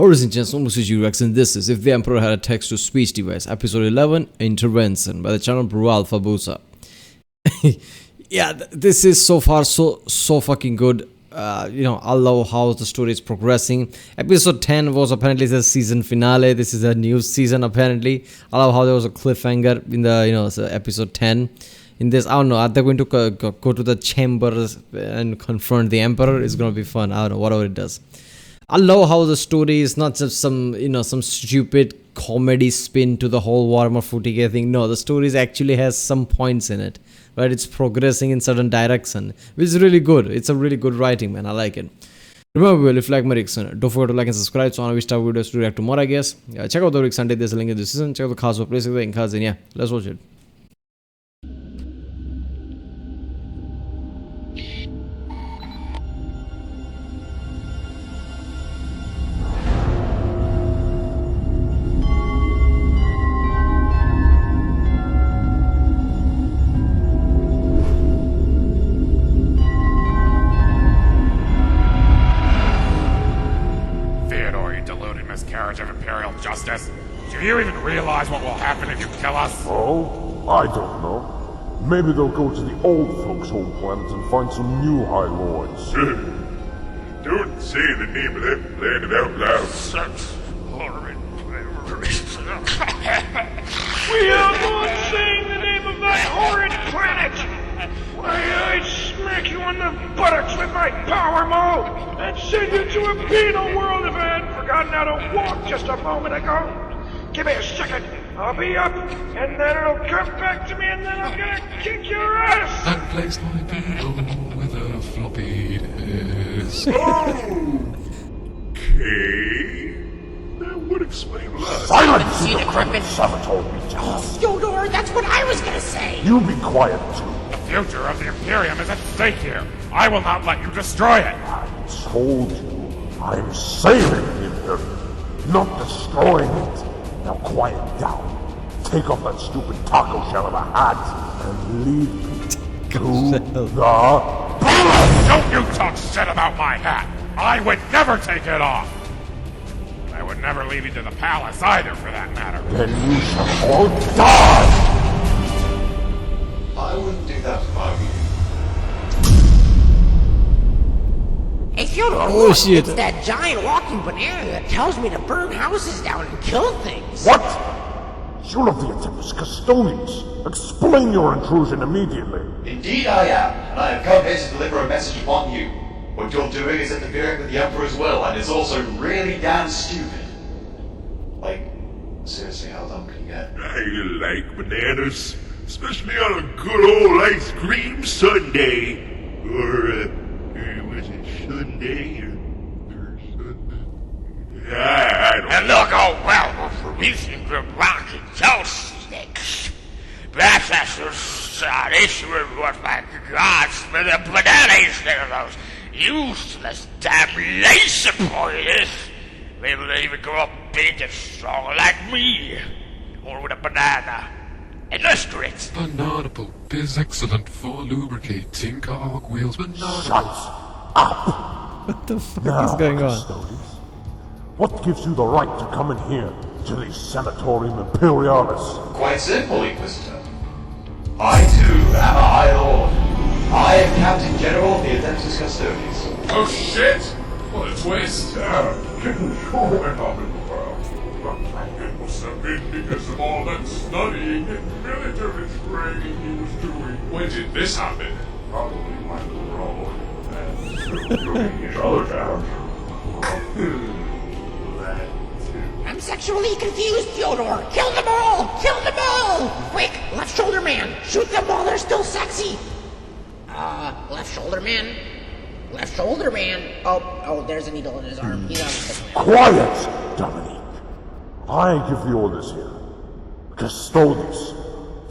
Horizon Chance Rex, and this is If the Emperor Had a Text-to-Speech Device, Episode 11, Intervention, by the channel Brual Fabusa. Yeah, this is so far so fucking good. I love how the story is progressing. Episode 10 was apparently the season finale. This is a new season apparently. I love how there was a cliffhanger in the episode 10. In this, I don't know, are they going to go to the chambers and confront the Emperor? It's going to be fun. I don't know, whatever it does. I love how the story is not just some stupid comedy spin to the whole Warhammer 40k thing. No, the story actually has some points in it. Right, it's progressing in certain direction, which is really good. It's a really good writing, man. I like it. Remember, if you like my reaction, don't forget to like and subscribe so I start videos to react to more, I guess. Check out the Rick Sunday. There's a link in the season. Check out the cast for places in cards, and yeah, let's watch it. Miscarriage of Imperial justice. Do you even realize what will happen if you kill us? Oh, I don't know. Maybe they'll go to the old folks' home planet and find some new High Lords. Don't say the name of that planet out loud. Such horrid memories. We are not saying the name of that horrid planet! Why, I'd smack you on the buttocks with my power maul and send you to a penal world if I hadn't forgotten how to walk just a moment ago. Give me a second. I'll be up, and then it'll come back to me, and then I'm gonna kick your ass! That place might be old with a floppy disk. Okay. That would explain a lot. Silence! See the Griffin? Saboteur rejects. Fyodor, that's what I was gonna say! You be quiet, too. The future of the Imperium is at stake here. I will not let you destroy it. I told you, I'm saving the Imperium, not destroying it. Now quiet down. Take off that stupid taco shell of a hat and lead me to the palace. Don't you talk shit about my hat. I would never take it off. I would never leave you to the palace either, for that matter. Then you shall all die. I wouldn't do that if I were you. Hey, Fyodor, Oh, look, shit. it's that giant walking banana that tells me to burn houses down and kill things. What? You're of the Tempest Custodians. Explain your intrusion immediately. Indeed I am, and I have come here to deliver a message upon you. What you're doing is interfering with the Emperor's will, and it's also really damn stupid. Like, seriously, how dumb can you get? I like bananas, especially on a good old ice cream sundae. Or, was it Sunday or Sunday? I don't And look, oh well, for reasons of rocket toast sticks. Perhaps that's just an issue with what my gods for the banana instead of those useless damn laser pointers. Maybe they even grow up big and strong like me. Or with a banana. And less grit. Banana pulp is excellent for lubricating cogwheels. Banana. Shut up. What the fuck Now, is going on? Custodians, what gives you the right to come in here to the Sanatorium Imperialis? Quite simple, Inquisitor. I too am a High Lord. I am Captain General of the Adeptus Custodians. Oh shit! What a twist! Getting sure enough in the world. It must have been because of all that studying and military training he was doing. When did this happen? Probably went the road and doing each other down. That too. I'm sexually confused, Fyodor! Kill them all! Kill them all! Quick, left shoulder man! Shoot them while they're still sexy! Left shoulder man? Left shoulder man! Oh, there's a needle in his arm. He's on his Quiet, Dominique. I give the orders here. Custodians,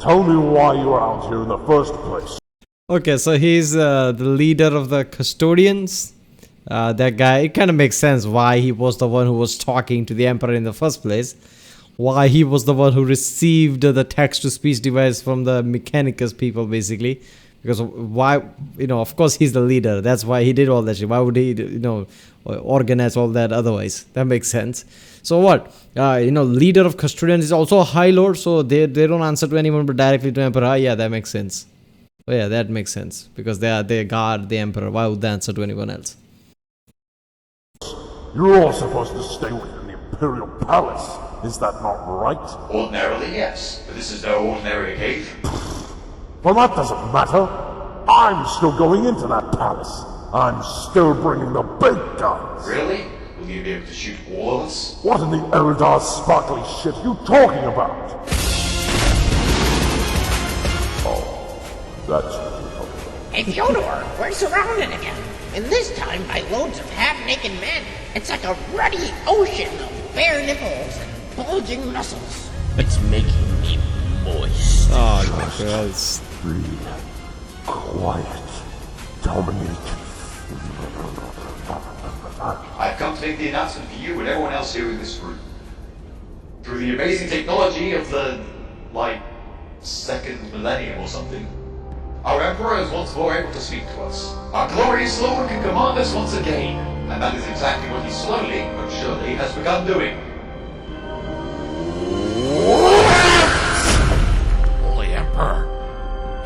tell me why you are out here in the first place. Okay, so he's the leader of the custodians. That guy, it kind of makes sense why he was the one who was talking to the Emperor in the first place. Why he was the one who received the text-to-speech device from the Mechanicus people, basically. Because why, of course he's the leader. That's why he did all that shit. Why would he, organize all that otherwise? That makes sense. So what? Leader of custodians is also a High Lord, so they don't answer to anyone but directly to Emperor. Yeah, that makes sense. Oh, yeah, that makes sense. Because they guard the Emperor. Why would they answer to anyone else? You're all supposed to stay within the Imperial Palace. Is that not right? Ordinarily, yes, but this is no ordinary occasion. Well, that doesn't matter. I'm still going into that palace. I'm still bringing the big guns. Really? Will you be able to shoot all of us? What in the Eldar sparkly shit are you talking about? Oh, that's what you're talking about. Hey, Fyodor, we're surrounded again. And this time by loads of half-naked men. It's like a ruddy ocean of bare nipples and bulging muscles. It's making me moist. Oh, my girls. Breathe. Quiet. Dominique. I've come to make the announcement for you and everyone else here in this room. Through the amazing technology of the, second millennium or something, our Emperor is once more able to speak to us. Our glorious Lord can command us once again, and that is exactly what he slowly but surely has begun doing. Holy Emperor.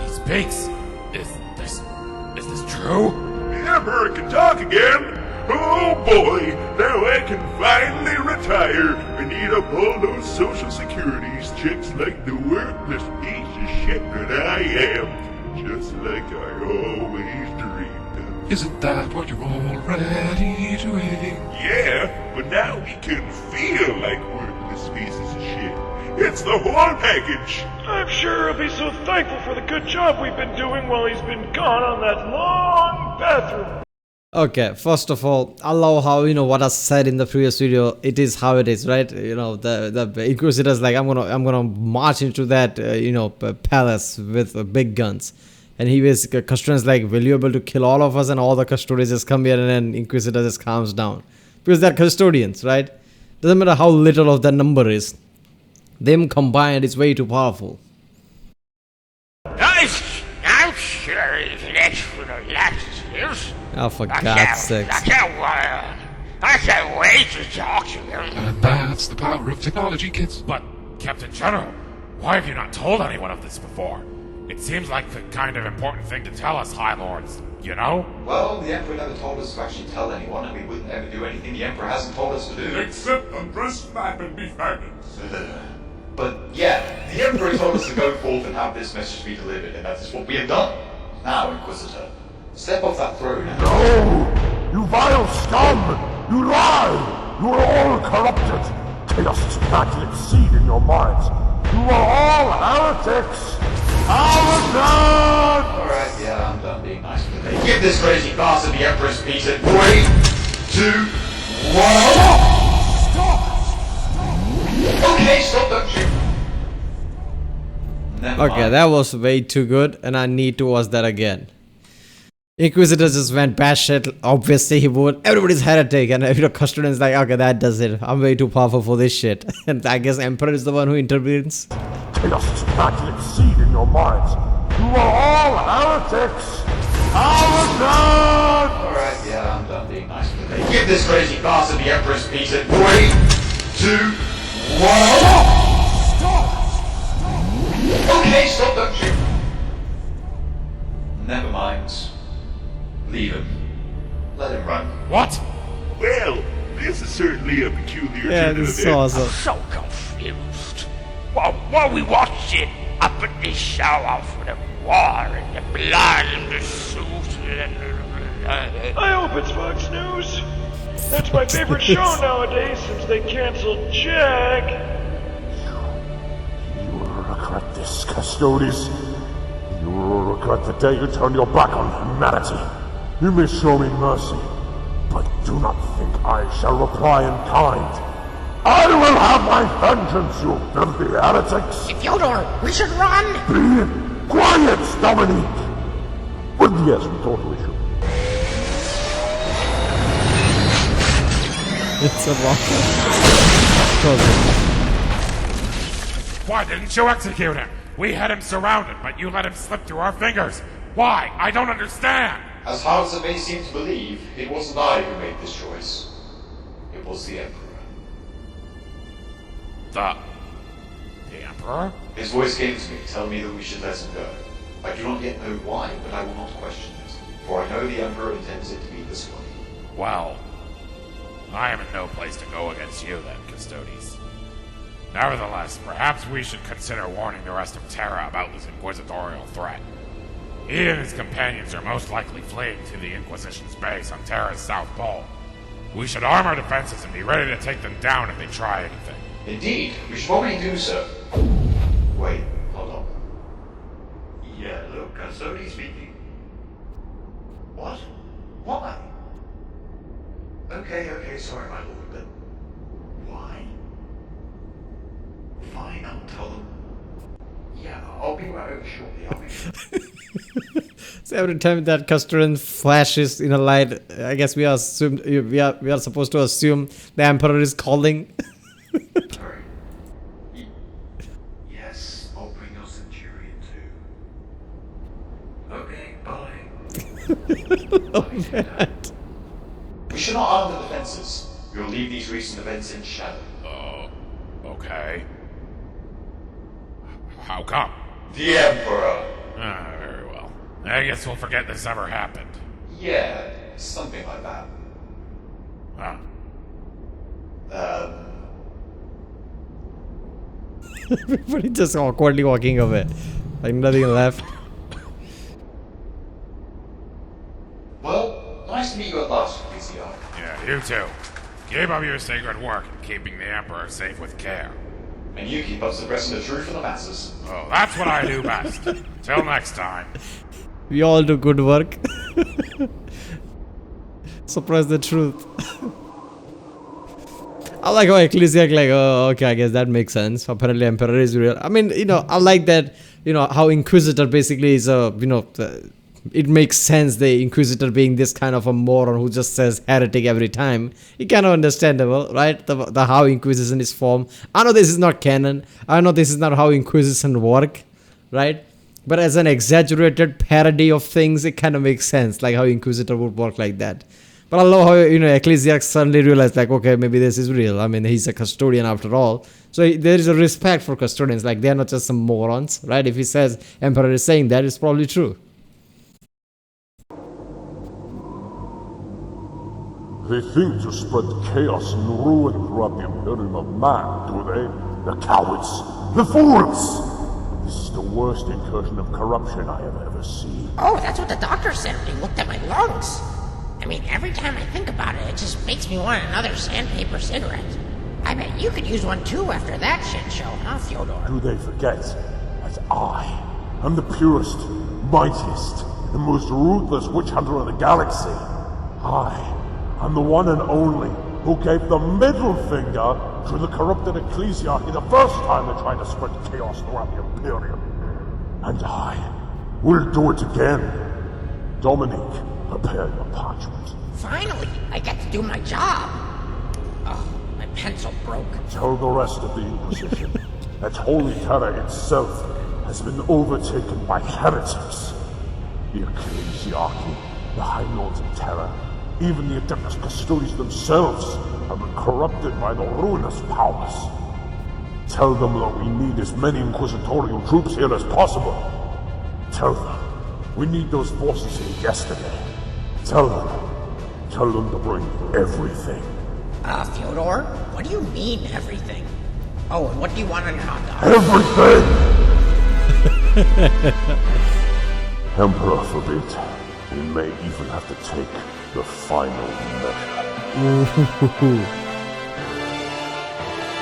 He speaks. Is this true? The Emperor can talk again. Oh boy, now I can finally retire. I need up all those social securities checks like the worthless piece of shit that I am. Just like I always dreamed of. Isn't that what you're already doing? Yeah, but now we can feel like worthless pieces of shit. It's the whole package. I'm sure he'll be so thankful for the good job we've been doing while he's been gone on that long bathroom. Okay, first of all, I love how, what I said in the previous video, it is how it is, right? The Inquisitors like, I'm gonna march into that, palace with big guns. And he was, Custodians like, will you be able to kill all of us? And all the Custodians just come here and then Inquisitor just calms down. Because they're Custodians, right? Doesn't matter how little of that number is. Them combined is way too powerful. I'm sure he's an expert on lots of skills. Oh, for God's sakes. I can't wait to talk to him. And that's the power of technology, kids. But, Captain General, why have you not told anyone of this before? It seems like the kind of important thing to tell us, High Lords, you know? Well, the Emperor never told us to actually tell anyone, and we wouldn't ever do anything the Emperor hasn't told us to do. Except undress map and be fabulous. But yeah, the Emperor told us to go forth and have this message be delivered, and that is what we have done. Now, Inquisitor, step off that throne and... No! You vile scum! You lie! You are all corrupted! Chaos is badly exceed in your minds! You are all heretics! Alright, yeah, I'm done being nice for today. Give this crazy bastard the Emperor's peace in 3, 2, 1... Stop! Okay, stop, don't shoot. Okay, that was way too good, and I need to watch that again. Inquisitors just went batshit. Obviously, he would. Everybody's heretic, and Custodian's like, okay, that does it. I'm way too powerful for this shit. And I guess Emperor is the one who intervenes. Chaos is badly exceed in your minds. You are all heretics! Alright, yeah, I'm done being nice for today. Give this crazy bastard the Emperor's peace in 3, 2, 1... Stop! Okay, stop, don't shoot. Never mind. Leave him. Let him run. What? Well, this is certainly a peculiar Yeah, turn of this is events. awesome. So confused. While we watched it up at the show off with the war and the blood and the suit I hope it's Fox News. That's my favorite show nowadays since they canceled Jack. You will regret this, Custodes. You will regret the day you turned your back on humanity. You may show me mercy, but do not think I shall reply in kind. I will have my vengeance, you filthy heretics! Fyodor, we should run! Be quiet, Dominique! Well, yes, we totally should. It's a lot. Why didn't you execute him? We had him surrounded, but you let him slip through our fingers. Why? I don't understand! As hard as it may seem to believe, it wasn't I who made this choice. It was the Emperor. The Emperor? His voice came to me, telling me that we should let him go. I do not yet know why, but I will not question it, for I know the Emperor intends it to be this way. Well, I am in no place to go against you then, Custodes. Nevertheless, perhaps we should consider warning the rest of Terra about this inquisitorial threat. He and his companions are most likely fleeing to the Inquisition's base on Terra's south pole. We should arm our defenses and be ready to take them down if they try anything. Indeed, we should probably do so. Wait, hold on. Yeah, look, Custodes speaking. What? Why? Okay, sorry, my lord, but why? Fine, I'll tell them. Yeah, I'll be right over shortly, So every time that Custodian flashes in a light, I guess we are supposed to assume the Emperor is calling. Sorry. Yes, I'll bring your Centurion too. Okay, bye. Oh, man. We should not arm the defenses. We will leave these recent events in shadow. Okay. How come? The Emperor! Very well. I guess we'll forget this ever happened. Yeah, something like that. Huh. Everybody just awkwardly walking away. Like nothing left. Well, nice to meet you at last, Ecclesiarch. Yeah, you too. Keep up your sacred work in keeping the Emperor safe with care. And you keep up suppressing the truth for the masses. Oh, that's what I do best. Till next time. We all do good work. Suppress the truth. I like how Ecclesiarch like, oh, okay, I guess that makes sense. Apparently Emperor is real. I mean, I like that, how Inquisitor basically is it makes sense, the Inquisitor being this kind of a moron who just says heretic every time. It's kind of understandable, right? The how Inquisition is formed. I know this is not canon. I know this is not how Inquisition work, right? But as an exaggerated parody of things, it kind of makes sense, like how Inquisitor would work like that. But I love how, Ecclesiarch suddenly realized, like, okay, maybe this is real. I mean, he's a custodian after all. So there is a respect for custodians. Like, they're not just some morons, right? If he says Emperor is saying that, it's probably true. They think to spread chaos and ruin throughout the Imperium of Man, do they? The cowards! The fools! This is the worst incursion of corruption I have ever seen. Oh, that's what the doctor said when he looked at my lungs. I mean, every time I think about it, it just makes me want another sandpaper cigarette. I bet you could use one too after that shit show, huh, Fyodor? Do they forget that I am the purest, mightiest, and most ruthless witch hunter in the galaxy? I'm the one and only who gave the middle finger to the corrupted Ecclesiarchy the first time they tried to spread chaos throughout the Imperium. And I will do it again. Dominique, prepare your parchment. Finally, I get to do my job. Oh, my pencil broke. Tell the rest of the Inquisition that Holy Terra itself has been overtaken by heretics. The Ecclesiarchy, the High Lords of Terra, even the Adeptus Custodes themselves have been corrupted by the ruinous powers. Tell them that we need as many Inquisitorial troops here as possible. Tell them we need those forces here yesterday. Tell them to bring everything. Fyodor, what do you mean, everything? Oh, and what do you want on your hot dog? Everything! Emperor forbid. We may even have to take the final measure.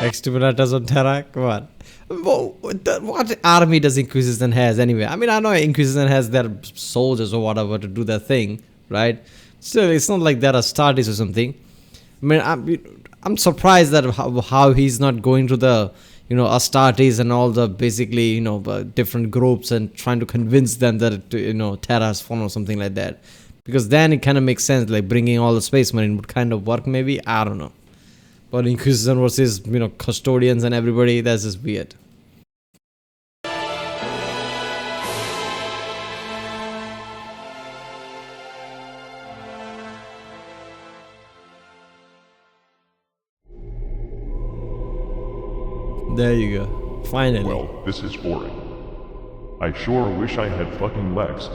Exterminators on Terra? Come on. What army does Inquisition has anyway? I mean, I know Inquisition has their soldiers or whatever to do their thing, right? Still, it's not like they're Astartes or something. I mean, I'm surprised that how he's not going to the, Astartes and all the basically, different groups and trying to convince them that, Terra has fallen or something like that. Because then it kind of makes sense, like bringing all the Space Marine would kind of work maybe, I don't know. But Inquisition versus, custodians and everybody, that's just weird. There you go. Finally. Well, this is boring. I sure wish I had fucking legs.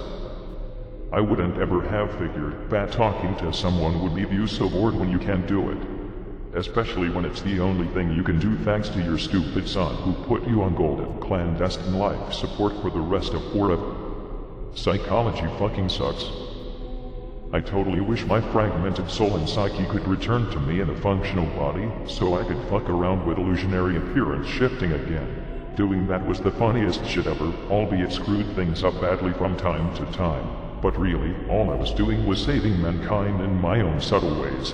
I wouldn't ever have figured that talking to someone would leave you so bored when you can't do it. Especially when it's the only thing you can do thanks to your stupid son who put you on golden clandestine life support for the rest of forever. Psychology fucking sucks. I totally wish my fragmented soul and psyche could return to me in a functional body so I could fuck around with illusionary appearance shifting again. Doing that was the funniest shit ever, albeit screwed things up badly from time to time. But really, all I was doing was saving mankind in my own subtle ways.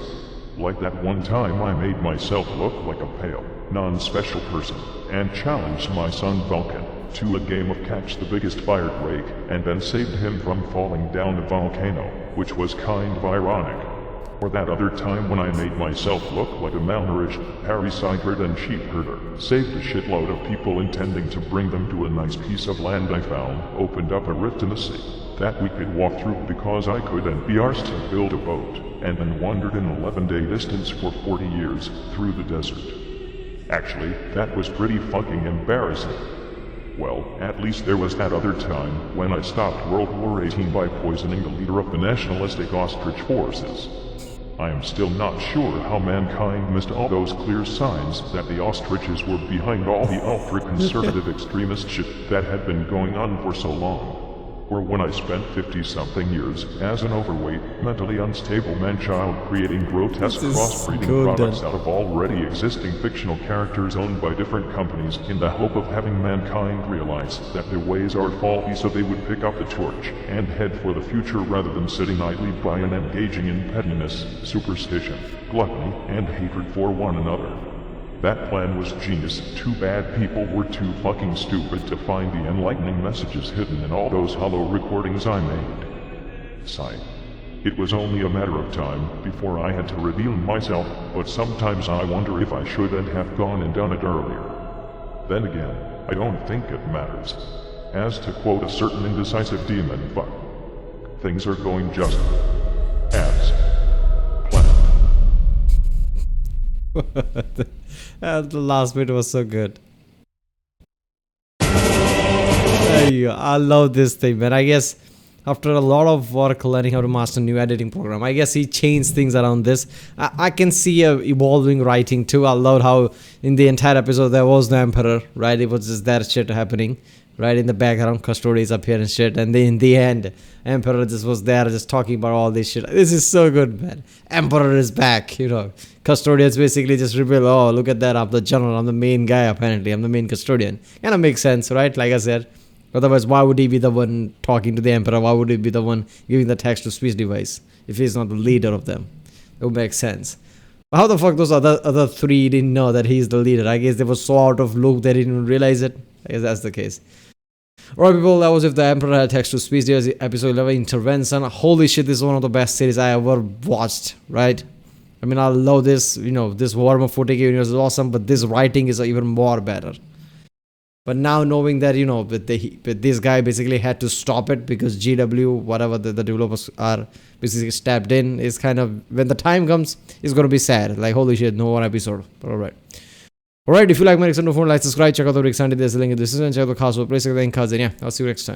Like that one time I made myself look like a pale, non-special person, and challenged my son Vulcan to a game of catch the biggest fire drake, and then saved him from falling down a volcano, which was kind of ironic. Or that other time when I made myself look like a malnourished, parasite-ridden sheep herder, saved a shitload of people intending to bring them to a nice piece of land I found, opened up a rift in the sea that we could walk through because I couldn't be arsed to build a boat, and then wandered an 11-day distance for 40 years through the desert. Actually, that was pretty fucking embarrassing. Well, at least there was that other time when I stopped World War XVIII by poisoning the leader of the nationalistic ostrich forces. I am still not sure how mankind missed all those clear signs that the ostriches were behind all the ultra-conservative extremist shit that had been going on for so long. Or when I spent 50-something years as an overweight, mentally unstable man-child creating grotesque crossbreeding products out of already existing fictional characters owned by different companies in the hope of having mankind realize that their ways are faulty so they would pick up the torch and head for the future rather than sitting idly by and engaging in pettiness, superstition, gluttony, and hatred for one another. That plan was genius. Too bad people were too fucking stupid to find the enlightening messages hidden in all those hollow recordings I made. Sigh. It was only a matter of time before I had to reveal myself, but sometimes I wonder if I shouldn't have gone and done it earlier. Then again, I don't think it matters. As to quote a certain indecisive demon, but things are going just as planned. The last bit was so good. There you go. I love this thing, man. I guess after a lot of work learning how to master new editing program, I guess he changed things around this. I can see a evolving writing too. I love how in the entire episode there was the Emperor, right? It was just that shit happening, right? In the background, Custodes appear and shit. And then in the end, Emperor just was there just talking about all this shit. This is so good, man. Emperor is back, you know. Custodians basically just reveal, oh, look at that, I'm the general, I'm the main guy apparently, I'm the main custodian. Kind of makes sense, right? Like I said. Otherwise, why would he be the one talking to the Emperor? Why would he be the one giving the text-to-speech device if he's not the leader of them? It would make sense. But how the fuck those other three didn't know that he's the leader? I guess they were so out of loop they didn't even realize it. I guess that's the case. Alright people, that was If the Emperor Had Text-to-Speech Device, episode 11, Intervention. Holy shit, this is one of the best series I ever watched, right? I mean, I love this, you know, this Warhammer 40k universe is awesome, but this writing is even more better. But now knowing that, you know, but this guy basically had to stop it because GW, whatever the developers are basically stepped in, is kind of, when the time comes, it's going to be sad. Like, holy shit, no more episode. But alright. Alright, if you like my next one, like, subscribe, check out the Rick Sandy, there's a link in the description, check out the cast for place, and yeah, I'll see you next time.